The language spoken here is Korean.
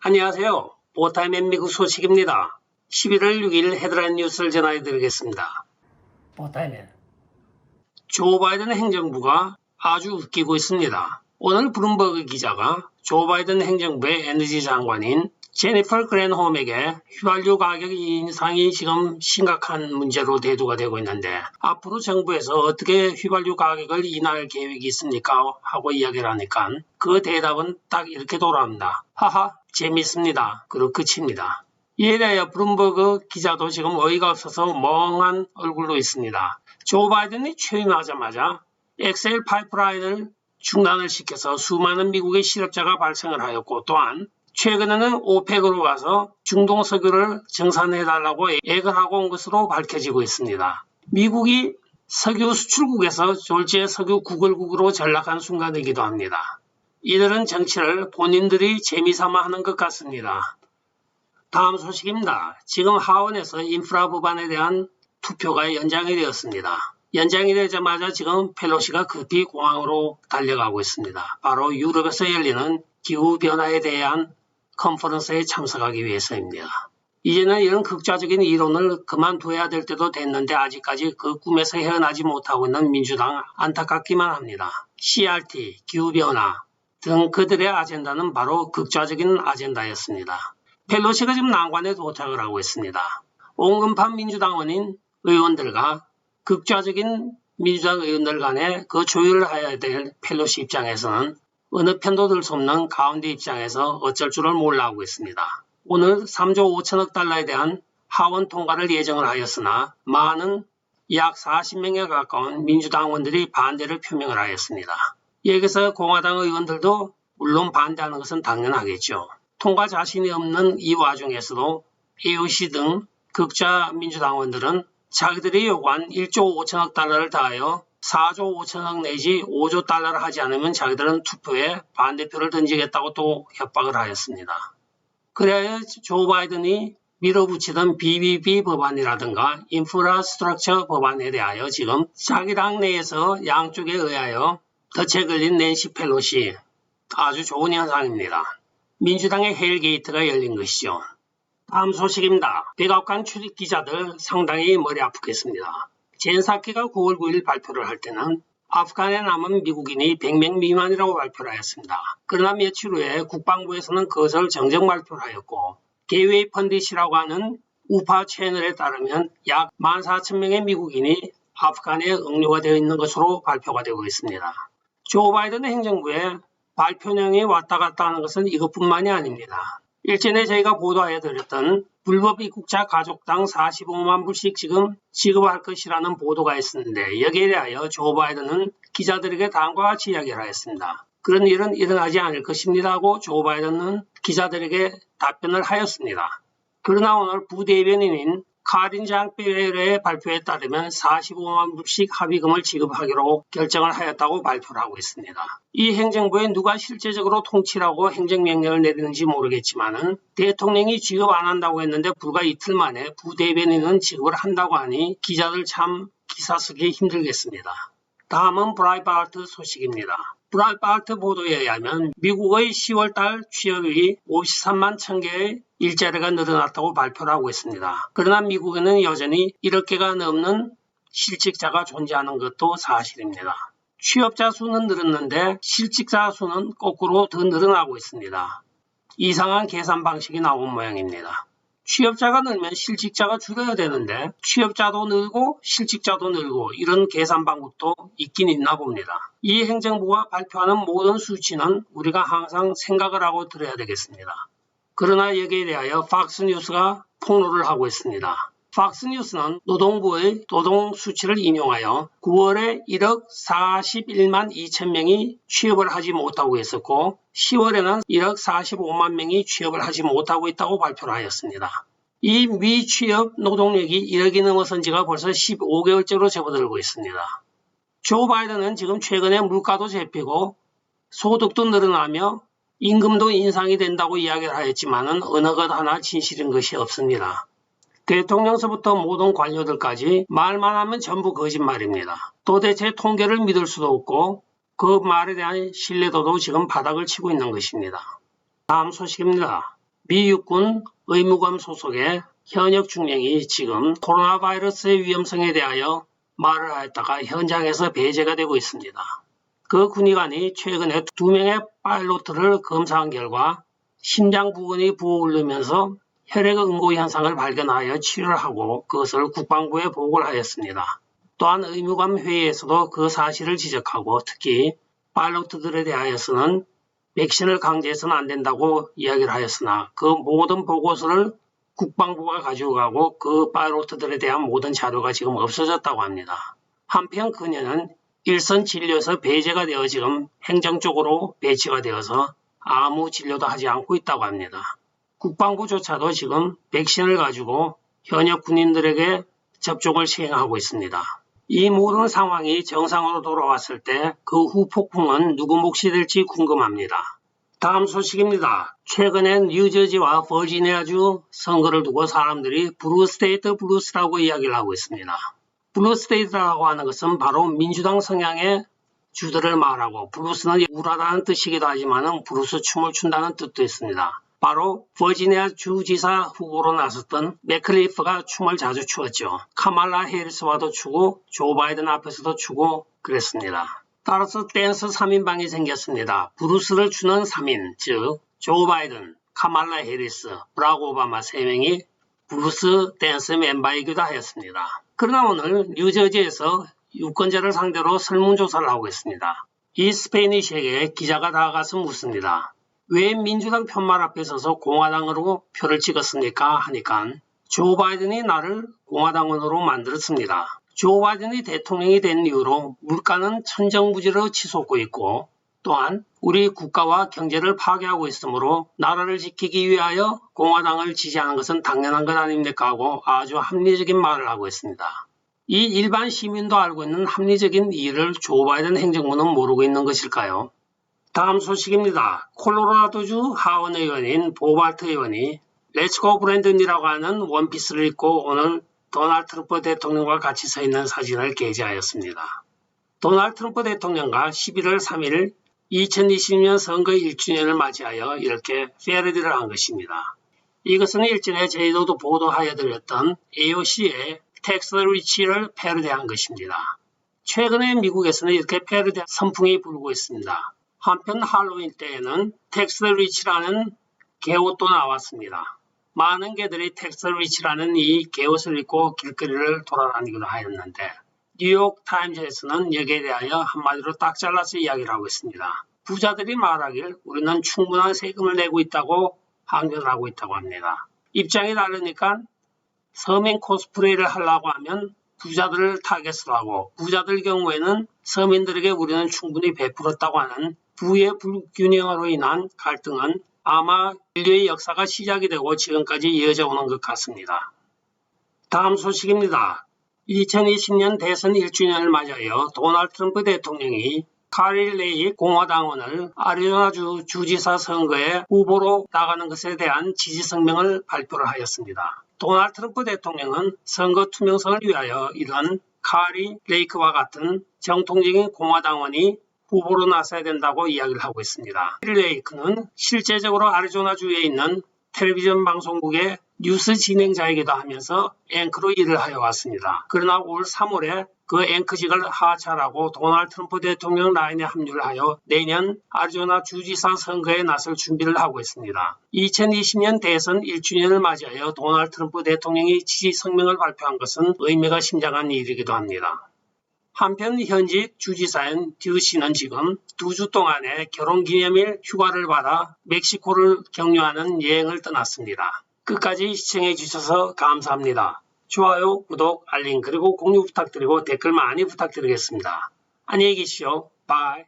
안녕하세요. 오타임의 미국 소식입니다. 11월 6일 헤드라인 뉴스를 전해드리겠습니다. 오타임에 조 바이든 행정부가 아주 웃기고 있습니다. 오늘 블룸버그 기자가 조 바이든 행정부의 에너지 장관인 제니퍼 그랜홈에게 휘발유 가격 인상이 지금 심각한 문제로 대두가 되고 있는데 앞으로 정부에서 어떻게 휘발유 가격을 인하할 계획이 있습니까? 하고 이야기를 하니까 그 대답은 딱 이렇게 돌아옵니다. 하하 재밌습니다. 그리고 끝입니다. 이에 대하여 블룸버그 기자도 지금 어이가 없어서 멍한 얼굴로 있습니다. 조 바이든이 취임하자마자 엑셀 파이프라인을 중단을 시켜서 수많은 미국의 실업자가 발생을 하였고 또한 최근에는 오펙으로 가서 중동 석유를 증산해달라고 애걸 하고 온 것으로 밝혀지고 있습니다. 미국이 석유 수출국에서 졸지에 석유 구걸국으로 전락한 순간이기도 합니다. 이들은 정치를 본인들이 재미삼아 하는 것 같습니다. 다음 소식입니다. 지금 하원에서 인프라 법안에 대한 투표가 연장이 되었습니다. 연장이 되자마자 지금 펠로시가 급히 공항으로 달려가고 있습니다. 바로 유럽에서 열리는 기후변화에 대한 컨퍼런스에 참석하기 위해서입니다. 이제는 이런 극좌적인 이론을 그만둬야 될 때도 됐는데 아직까지 그 꿈에서 헤어나지 못하고 있는 민주당 안타깝기만 합니다. CRT, 기후변화 등 그들의 아젠다는 바로 극좌적인 아젠다였습니다. 펠로시가 지금 난관에 도착을 하고 있습니다. 온건파 민주당원인 의원들과 극좌적인 민주당 의원들 간에 그 조율을 해야 될 펠로시 입장에서는 어느 편도 들 수 없는 가운데 입장에서 어쩔 줄을 몰라하고 있습니다. 오늘 3조 5천억 달러에 대한 하원 통과를 예정을 하였으나 많은 약 40명에 가까운 민주당원들이 반대를 표명을 하였습니다. 여기서 공화당 의원들도 물론 반대하는 것은 당연하겠죠. 통과 자신이 없는 이 와중에서도 AOC 등 극좌 민주당원들은 자기들이 요구한 1조 5천억 달러를 다하여 4조 5천억 내지 5조 달러를 하지 않으면 자기들은 투표에 반대표를 던지겠다고 또 협박을 하였습니다. 그래야 조 바이든이 밀어붙이던 BBB 법안이라든가 인프라스트럭처 법안에 대하여 지금 자기 당 내에서 양쪽에 의하여 덫에 걸린 낸시 펠로시 아주 좋은 현상입니다. 민주당의 헬 게이트가 열린 것이죠. 다음 소식입니다. 백악관 출입 기자들 상당히 머리 아프겠습니다. 젠 사키가 9월 9일 발표를 할 때는 아프간에 남은 미국인이 100명 미만이라고 발표를 하였습니다. 그러나 며칠 후에 국방부에서는 그것을 정정 발표를 하였고 게이웨이 펀딧이라고 하는 우파 채널에 따르면 약 14,000명의 미국인이 아프간에 응료가 되어 있는 것으로 발표가 되고 있습니다. 조 바이든 행정부의 발표령이 왔다 갔다 하는 것은 이것뿐만이 아닙니다. 일전에 저희가 보도해드렸던 불법 입국자 가족당 45만 불씩 지금 지급할 것이라는 보도가 있었는데 여기에 대하여 조 바이든은 기자들에게 다음과 같이 이야기를 하였습니다. 그런 일은 일어나지 않을 것입니다 하고 조 바이든은 기자들에게 답변을 하였습니다. 그러나 오늘 부대변인인 카린 장 피에르의 발표에 따르면 45만 불씩 합의금을 지급하기로 결정을 하였다고 발표를 하고 있습니다. 이 행정부에 누가 실제적으로 통치라고 행정명령을 내리는지 모르겠지만 대통령이 지급 안 한다고 했는데 불과 이틀 만에 부대변인은 지급을 한다고 하니 기자들 참 기사 쓰기 힘들겠습니다. 다음은 브라이트바트 소식입니다. 브라이트바트 보도에 의하면 미국의 10월달 취업이 53만 1000개의 일자리가 늘어났다고 발표를 하고 있습니다. 그러나 미국에는 여전히 1억 개가 넘는 실직자가 존재하는 것도 사실입니다. 취업자 수는 늘었는데 실직자 수는 거꾸로 더 늘어나고 있습니다. 이상한 계산 방식이 나온 모양입니다. 취업자가 늘면 실직자가 줄어야 되는데 취업자도 늘고 실직자도 늘고 이런 계산 방법도 있긴 있나 봅니다. 이 행정부가 발표하는 모든 수치는 우리가 항상 생각을 하고 들어야 되겠습니다. 그러나 여기에 대하여 팍스뉴스가 폭로를 하고 있습니다. 팍스뉴스는 노동부의 노동 수치를 인용하여 9월에 1억 41만 2천 명이 취업을 하지 못하고 있었고 10월에는 1억 45만 명이 취업을 하지 못하고 있다고 발표를 하였습니다. 이 미취업 노동력이 1억이 넘어선 지가 벌써 15개월째로 접어들고 있습니다. 조 바이든은 지금 최근에 물가도 잡히고 소득도 늘어나며 임금도 인상이 된다고 이야기를 하였지만 어느 것 하나 진실인 것이 없습니다. 대통령서부터 모든 관료들까지 말만 하면 전부 거짓말입니다. 도대체 통계를 믿을 수도 없고 그 말에 대한 신뢰도도 지금 바닥을 치고 있는 것입니다. 다음 소식입니다. 미 육군 의무관 소속의 현역 중령이 지금 코로나 바이러스의 위험성에 대하여 말을 하였다가 현장에서 배제가 되고 있습니다. 그 군의관이 최근에 2명의 파일로트를 검사한 결과 심장 부근이 부어오르면서 혈액 응고 현상을 발견하여 치료를 하고 그것을 국방부에 보고를 하였습니다. 또한 의무관 회의에서도 그 사실을 지적하고 특히 파일로트들에 대하여서는 백신을 강제해서는 안 된다고 이야기를 하였으나 그 모든 보고서를 국방부가 가지고 가고 그 파일로트들에 대한 모든 자료가 지금 없어졌다고 합니다. 한편 그녀는 일선 진료에서 배제가 되어 지금 행정적으로 배치가 되어서 아무 진료도 하지 않고 있다고 합니다. 국방부조차도 지금 백신을 가지고 현역 군인들에게 접종을 시행하고 있습니다. 이 모든 상황이 정상으로 돌아왔을 때 그 후 폭풍은 누구 몫이 될지 궁금합니다. 다음 소식입니다. 최근엔 뉴저지와 버지니아주 선거를 두고 사람들이 블루스테이트 블루스라고 이야기를 하고 있습니다. 블루스테이트라고 하는 것은 바로 민주당 성향의 주들을 말하고 블루스는 우라라는 뜻이기도 하지만 블루스 춤을 춘다는 뜻도 있습니다. 바로 버지니아 주지사 후보로 나섰던 맥클리프가 춤을 자주 추었죠. 카말라 해리스와도 추고 조 바이든 앞에서도 추고 그랬습니다. 따라서 댄스 3인방이 생겼습니다. 블루스를 추는 3인, 즉 조 바이든, 카말라 해리스, 브라크 오바마 3명이 블루스 댄스 멤버이기도 하였습니다. 그러나 오늘 뉴저지에서 유권자를 상대로 설문조사를 하고 있습니다. 이 스페니쉬에게 기자가 다가가서 묻습니다. 왜 민주당 편말 앞에 서서 공화당으로 표를 찍었습니까? 하니까 조 바이든이 나를 공화당원으로 만들었습니다. 조 바이든이 대통령이 된 이후로 물가는 천정부지로 치솟고 있고 또한 우리 국가와 경제를 파괴하고 있으므로 나라를 지키기 위하여 공화당을 지지하는 것은 당연한 것 아닙니까? 하고 아주 합리적인 말을 하고 있습니다. 이 일반 시민도 알고 있는 합리적인 이유를 조 바이든 행정부는 모르고 있는 것일까요? 다음 소식입니다. 콜로라도주 하원 의원인 보발트 의원이 렛츠고 브랜든이라고 하는 원피스를 입고 오늘 도널드 트럼프 대통령과 같이 서 있는 사진을 게재하였습니다. 도널드 트럼프 대통령과 11월 3일 2020년 선거 1주년을 맞이하여 이렇게 패러디를 한 것입니다. 이것은 일전에 저희도 보도하여 드렸던 AOC의 텍스 리치를 패러디한 것입니다. 최근에 미국에서는 이렇게 패러디 선풍이 불고 있습니다. 한편 할로윈 때에는 텍스 리치라는 개옷도 나왔습니다. 많은 개들이 텍스 리치라는 이 개옷을 입고 길거리를 돌아다니기도 하였는데 뉴욕 타임즈에서는 여기에 대하여 한마디로 딱 잘라서 이야기를 하고 있습니다. 부자들이 말하길 우리는 충분한 세금을 내고 있다고 항변을 하고 있다고 합니다. 입장이 다르니까 서민 코스프레이를 하려고 하면 부자들을 타겟으로 하고 부자들 경우에는 서민들에게 우리는 충분히 베풀었다고 하는 부의 불균형으로 인한 갈등은 아마 인류의 역사가 시작이 되고 지금까지 이어져 오는 것 같습니다. 다음 소식입니다. 2020년 대선 1주년을 맞이하여 도널드 트럼프 대통령이 카릴 레이 공화당원을 아리조나주 주지사 선거에 후보로 나가는 것에 대한 지지 성명을 발표를 하였습니다. 도널드 트럼프 대통령은 선거 투명성을 위하여 이런 카리 레이크와 같은 정통적인 공화당원이 후보로 나서야 된다고 이야기를 하고 있습니다. 카리 레이크는 실제적으로 아리조나주에 있는 텔레비전 방송국의 뉴스 진행자이기도 하면서 앵커로 일을 하여 왔습니다. 그러나 올 3월에 그 앵커직을 하차하고 도널드 트럼프 대통령 라인에 합류를 하여 내년 아리조나 주지사 선거에 나설 준비를 하고 있습니다. 2020년 대선 1주년을 맞이하여 도널드 트럼프 대통령이 지지 성명을 발표한 것은 의미가 심장한 일이기도 합니다. 한편 현직 주지사인 듀 씨는 지금 2주 동안의 결혼기념일 휴가를 받아 멕시코를 격려하는 여행을 떠났습니다. 끝까지 시청해 주셔서 감사합니다. 좋아요, 구독, 알림 그리고 공유 부탁드리고 댓글 많이 부탁드리겠습니다. 안녕히 계십시오. 바이.